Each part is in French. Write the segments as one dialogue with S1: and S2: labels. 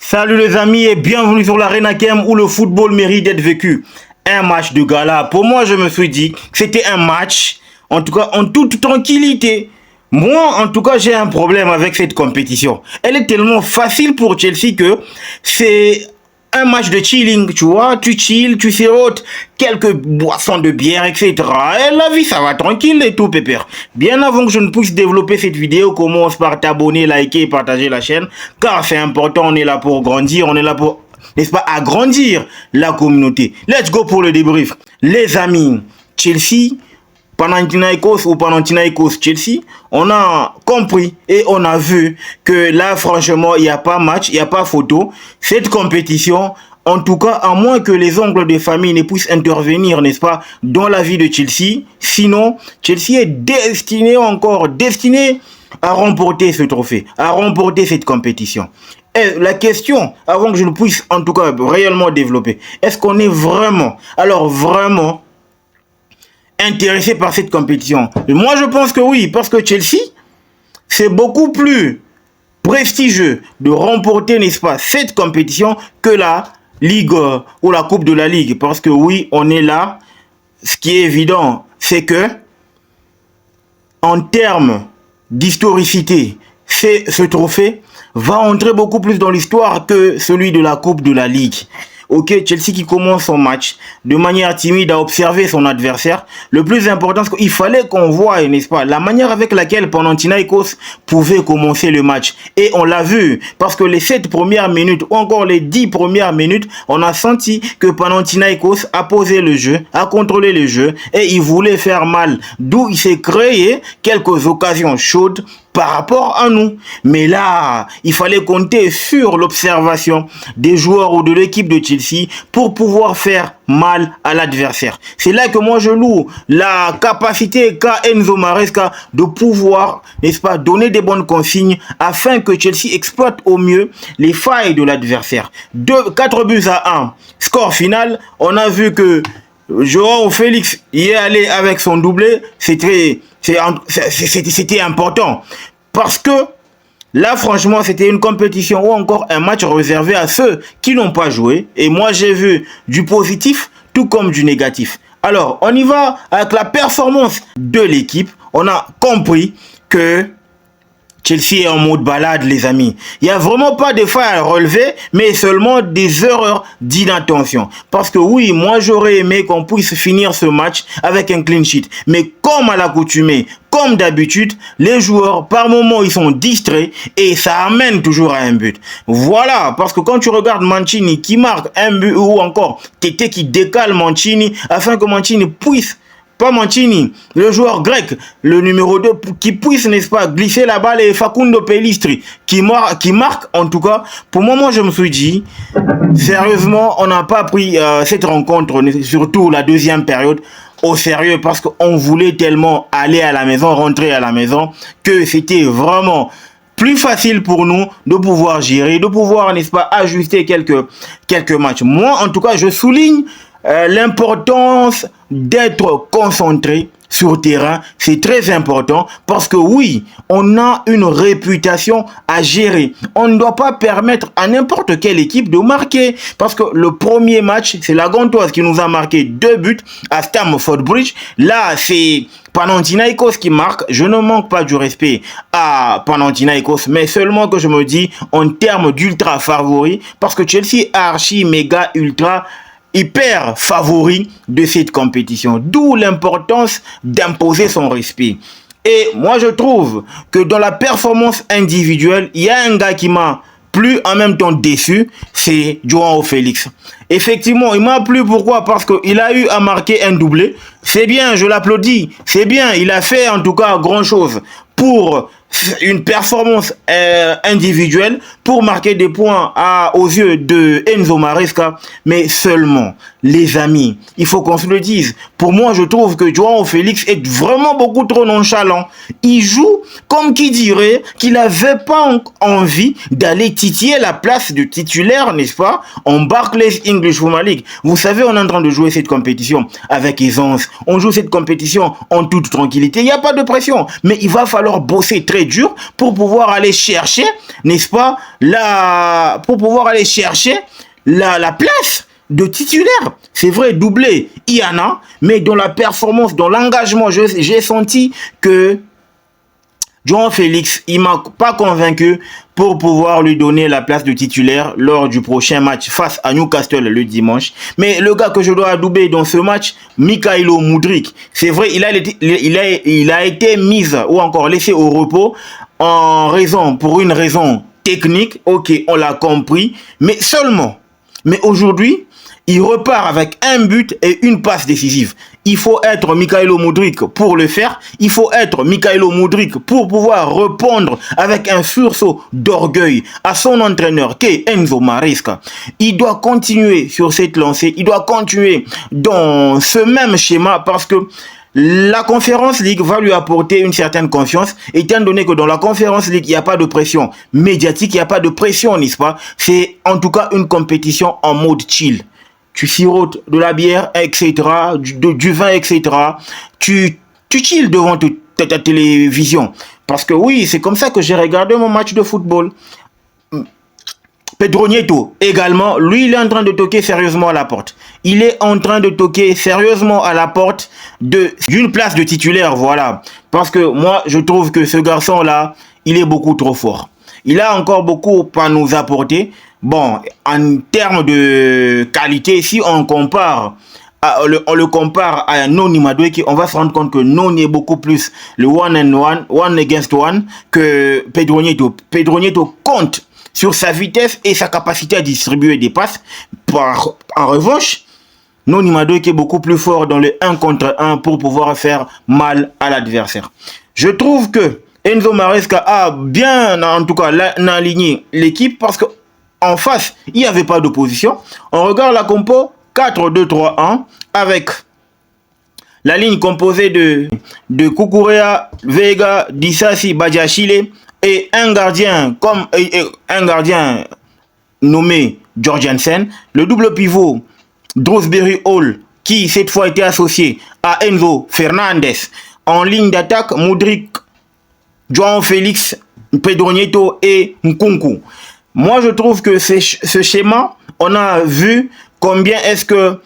S1: Salut les amis et bienvenue sur l'Arena Game où le football mérite d'être vécu. Un match de gala. Pour moi, je me suis dit que c'était un match, en tout cas en toute tranquillité. Moi, en tout cas, j'ai un problème avec cette compétition. Elle est tellement facile pour Chelsea que c'est un match de chilling, tu vois. Tu chill, tu sirotes quelques boissons de bière, etc. Et la vie, ça va tranquille et tout, pépère. Bien avant que je ne puisse développer cette vidéo, commence par t'abonner, liker et partager la chaîne. Car c'est important, on est là pour grandir, on est là pour, n'est-ce pas, agrandir la communauté. Let's go pour le débrief. Les amis, Chelsea, Panathinaikos ou Panathinaikos Chelsea, on a compris et on a vu que là, franchement, il n'y a pas match, il n'y a pas photo. Cette compétition, en tout cas, à moins que les oncles de famille ne puissent intervenir, n'est-ce pas, dans la vie de Chelsea. Sinon, Chelsea est destiné à remporter ce trophée, à remporter cette compétition. Et la question, avant que je ne puisse en tout cas réellement développer, est-ce qu'on est vraiment, alors vraiment, intéressé par cette compétition? Et moi, je pense que oui, parce que Chelsea, c'est beaucoup plus prestigieux de remporter, n'est-ce pas, cette compétition que la Ligue ou la Coupe de la Ligue. Parce que oui, on est là. Ce qui est évident, c'est que en termes d'historicité, ce trophée va entrer beaucoup plus dans l'histoire que celui de la Coupe de la Ligue. Ok, Chelsea qui commence son match de manière timide à observer son adversaire. Le plus important, c'est qu'il fallait qu'on voie, n'est-ce pas, la manière avec laquelle Panathinaikos pouvait commencer le match. Et on l'a vu, parce que les 7 premières minutes, ou encore les 10 premières minutes, on a senti que Panathinaikos a posé le jeu, a contrôlé le jeu, et il voulait faire mal. D'où il s'est créé quelques occasions chaudes par rapport à nous. Mais là, il fallait compter sur l'observation des joueurs ou de l'équipe de Chelsea pour pouvoir faire mal à l'adversaire. C'est là que moi je loue la capacité qu'a Enzo Maresca de pouvoir, n'est-ce pas, donner des bonnes consignes afin que Chelsea exploite au mieux les failles de l'adversaire. 4 buts à 1. Score final, on a vu que João Félix y est allé avec son doublé. C'était important. Parce que là, franchement, c'était une compétition ou encore un match réservé à ceux qui n'ont pas joué. Et moi, j'ai vu du positif tout comme du négatif. Alors, on y va avec la performance de l'équipe. On a compris que Chelsea est en mode balade, les amis. Il n'y a vraiment pas de failles à relever, mais seulement des erreurs d'inattention. Parce que oui, moi j'aurais aimé qu'on puisse finir ce match avec un clean sheet. Mais comme à l'accoutumée, comme d'habitude, les joueurs, par moments, ils sont distraits et ça amène toujours à un but. Voilà, parce que quand tu regardes Mancini qui marque un but ou encore Tete qui décale Mancini afin que Mancini puisse, pas Mancini, le joueur grec, le numéro 2, qui puisse, n'est-ce pas, glisser la balle, et Facundo Pellistri, qui marque, en tout cas, pour moi, je me suis dit, sérieusement, on n'a pas pris cette rencontre, surtout la deuxième période, au sérieux, parce qu'on voulait tellement aller à la maison, rentrer à la maison, que c'était vraiment plus facile pour nous de pouvoir gérer, de pouvoir, n'est-ce pas, ajuster quelques matchs. Moi, en tout cas, je souligne l'importance d'être concentré sur terrain. C'est très important parce que oui, on a une réputation à gérer. On ne doit pas permettre à n'importe quelle équipe de marquer, parce que le premier match, c'est la Gantoise qui nous a marqué 2 buts à Stamford Bridge. Là, c'est Panathinaikos qui marque. Je ne manque pas du respect à Panathinaikos, mais seulement que je me dis en termes d'ultra favori, parce que Chelsea est archi méga ultra hyper favori de cette compétition. D'où l'importance d'imposer son respect. Et moi, je trouve que dans la performance individuelle, il y a un gars qui m'a plu, en même temps déçu, c'est João Félix. Effectivement, il m'a plu. Pourquoi? Parce qu'il a eu à marquer un doublé. C'est bien, je l'applaudis. C'est bien, il a fait en tout cas grand chose pour une performance individuelle, pour marquer des points aux yeux de Enzo Maresca, mais seulement, les amis, il faut qu'on se le dise. Pour moi, je trouve que João Félix est vraiment beaucoup trop nonchalant. Il joue comme qui dirait qu'il n'avait pas envie d'aller titiller la place de titulaire, n'est-ce pas, en Barclays English Premier League. Vous savez, on est en train de jouer cette compétition avec aisance. On joue cette compétition en toute tranquillité. Il n'y a pas de pression, mais il va falloir bosser très dur pour pouvoir aller chercher, n'est-ce pas, pour pouvoir aller chercher la place de titulaire. C'est vrai, doublé, il y en a, mais dans la performance, dans l'engagement, j'ai senti que João Félix, il m'a pas convaincu pour pouvoir lui donner la place de titulaire lors du prochain match face à Newcastle le dimanche. Mais le gars que je dois adouber dans ce match, Mykhailo Mudryk, c'est vrai, il a été mis ou encore laissé au repos pour une raison technique. Ok, on l'a compris, mais seulement. Mais aujourd'hui, il repart avec un but et une passe décisive. Il faut être Mykhailo Mudryk pour le faire. Il faut être Mykhailo Mudryk pour pouvoir répondre avec un sursaut d'orgueil à son entraîneur qui est Enzo Maresca. Il doit continuer sur cette lancée. Il doit continuer dans ce même schéma parce que la Conference League va lui apporter une certaine confiance, étant donné que dans la Conference League, il n'y a pas de pression médiatique, il n'y a pas de pression, n'est-ce pas? C'est en tout cas une compétition en mode chill. Tu sirotes de la bière, etc., du vin, etc. Tu chilles devant ta télévision. Parce que oui, c'est comme ça que j'ai regardé mon match de football. Pedro Nieto, également, lui, il est en train de toquer sérieusement à la porte. Il est en train de toquer sérieusement à la porte d'une place de titulaire, voilà. Parce que moi, je trouve que ce garçon-là, il est beaucoup trop fort. Il a encore beaucoup à nous apporter. Bon, en termes de qualité, si on le compare à Noni Madueke, on va se rendre compte que Noni est beaucoup plus le one against one que Pedro Nieto. Pedro Nieto compte sur sa vitesse et sa capacité à distribuer des passes. En revanche, Noni Madueke est beaucoup plus fort dans le 1 contre 1 pour pouvoir faire mal à l'adversaire. Je trouve que Enzo Maresca a bien, en tout cas, aligné l'équipe parce que en face, il n'y avait pas d'opposition. On regarde la compo 4-2-3-1 avec la ligne composée de Cucurella, Vega, Disasi, Badiashile et un gardien nommé Jorgensen. Le double pivot Drewsbury Hall qui cette fois était associé à Enzo Fernandez. En ligne d'attaque, Mudryk, João Félix, Pedro Nieto et Nkunku. Moi, je trouve que ce schéma, on a vu combien est-ce que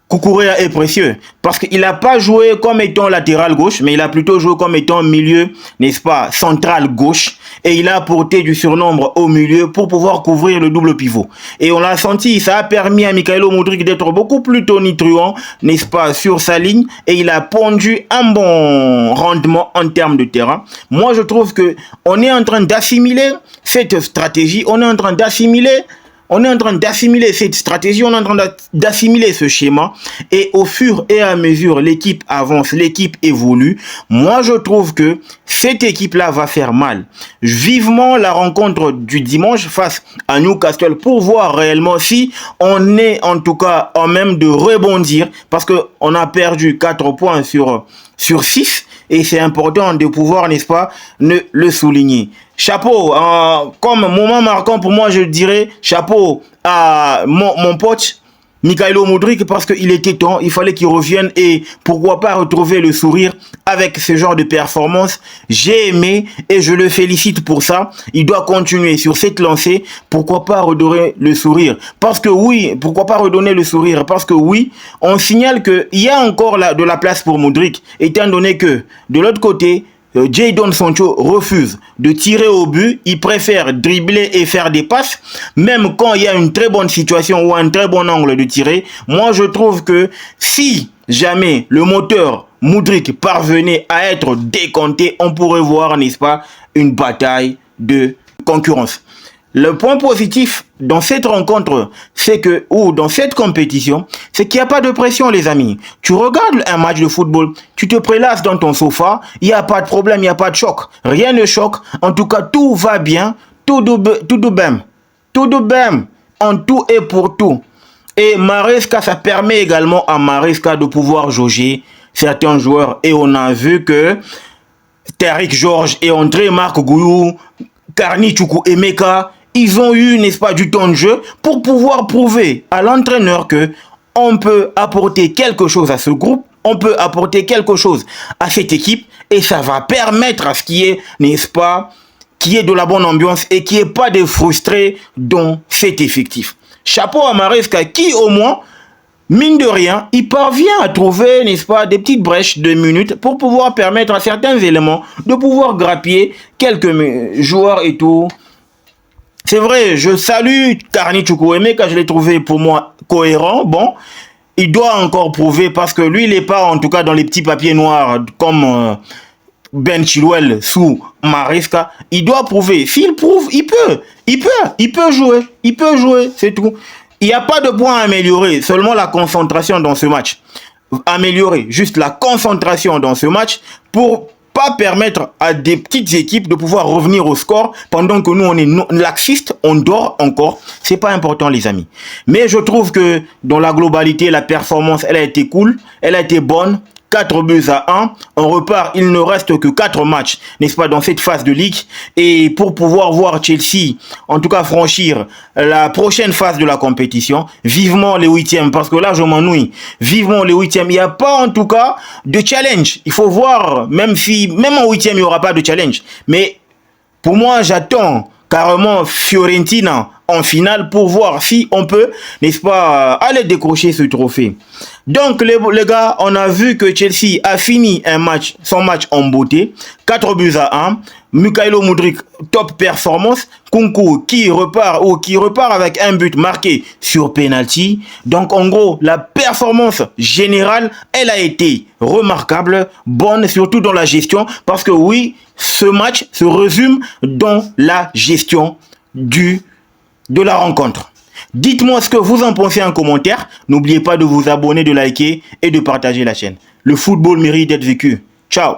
S1: Cucurella est précieux. Parce qu'il n'a pas joué comme étant latéral gauche, mais il a plutôt joué comme étant milieu, n'est-ce pas, central gauche. Et il a apporté du surnombre au milieu pour pouvoir couvrir le double pivot. Et on l'a senti, ça a permis à Mykhailo Mudryk d'être beaucoup plus tonitruant, n'est-ce pas, sur sa ligne. Et il a pondu un bon rendement en termes de terrain. Moi, je trouve que on est en train d'assimiler cette stratégie, on est en train d'assimiler cette stratégie, on est en train d'assimiler ce schéma et au fur et à mesure l'équipe avance, l'équipe évolue. Moi je trouve que cette équipe-là va faire mal. Vivement la rencontre du dimanche face à Newcastle pour voir réellement si on est en tout cas en même de rebondir parce que on a perdu 4 points sur 6 et c'est important de pouvoir, n'est-ce pas, le souligner. Chapeau, comme moment marquant pour moi, je dirais chapeau à mon pote Mykhailo Mudryk parce qu'il était temps, il fallait qu'il revienne et pourquoi pas retrouver le sourire avec ce genre de performance. J'ai aimé et je le félicite pour ça. Il doit continuer sur cette lancée. Pourquoi pas redonner le sourire? Parce que oui, pourquoi pas redonner le sourire? Parce que oui, on signale qu'il y a encore de la place pour Mudryk, étant donné que de l'autre côté, Jadon Sancho refuse de tirer au but, il préfère dribbler et faire des passes, même quand il y a une très bonne situation ou un très bon angle de tirer. Moi je trouve que si jamais le moteur Mudryk parvenait à être décompté, on pourrait voir, n'est-ce pas, une bataille de concurrence. Le point positif dans cette rencontre, c'est que, ou dans cette compétition, c'est qu'il n'y a pas de pression, les amis. Tu regardes un match de football, tu te prélasses dans ton sofa, il n'y a pas de problème, il n'y a pas de choc. Rien ne choque. En tout cas, tout va bien, tout de bem, en tout et pour tout. Et Maresca, ça permet également à Maresca de pouvoir jauger certains joueurs. Et on a vu que Tariq George est entré, Marc Gouillou, Carny Choukou et Meka, ils ont eu, n'est-ce pas, du temps de jeu pour pouvoir prouver à l'entraîneur que on peut apporter quelque chose à ce groupe, on peut apporter quelque chose à cette équipe et ça va permettre à ce qu'il y ait, n'est-ce pas, qu'il y ait de la bonne ambiance et qu'il n'y ait pas de frustrés dans cet effectif. Chapeau à Maresca qui, au moins, mine de rien, il parvient à trouver, n'est-ce pas, des petites brèches de minutes pour pouvoir permettre à certains éléments de pouvoir grappiller quelques joueurs et tout. C'est vrai, je salue Carny Chukwuemeka car je l'ai trouvé pour moi cohérent. Bon, il doit encore prouver parce que lui, il n'est pas en tout cas dans les petits papiers noirs comme Ben Chilwell sous Maresca. Il doit prouver. S'il prouve, il peut jouer, c'est tout. Il n'y a pas de point à améliorer, seulement la concentration dans ce match. Améliorer juste la concentration dans ce match pour pas permettre à des petites équipes de pouvoir revenir au score pendant que nous on est laxiste, on dort encore. C'est pas important les amis. Mais je trouve que dans la globalité, la performance, elle a été cool, elle a été bonne. 4-1, on repart, il ne reste que 4 matchs, n'est-ce pas, dans cette phase de ligue, et pour pouvoir voir Chelsea, en tout cas franchir la prochaine phase de la compétition, vivement les 8e, parce que là je m'ennuie, vivement les 8e, il n'y a pas en tout cas de challenge, il faut voir, même en 8e il n'y aura pas de challenge, mais pour moi j'attends carrément Fiorentina en finale pour voir si on peut, n'est-ce pas, aller décrocher ce trophée. Donc les gars, on a vu que Chelsea a fini son match en beauté, 4-1. Mykhailo Mudryk, top performance. Nkunku qui repart avec un but marqué sur penalty. Donc en gros, la performance générale, elle a été remarquable, bonne, surtout dans la gestion, parce que oui, ce match se résume dans la gestion de la rencontre. Dites-moi ce que vous en pensez en commentaire. N'oubliez pas de vous abonner, de liker et de partager la chaîne. Le football mérite d'être vécu. Ciao.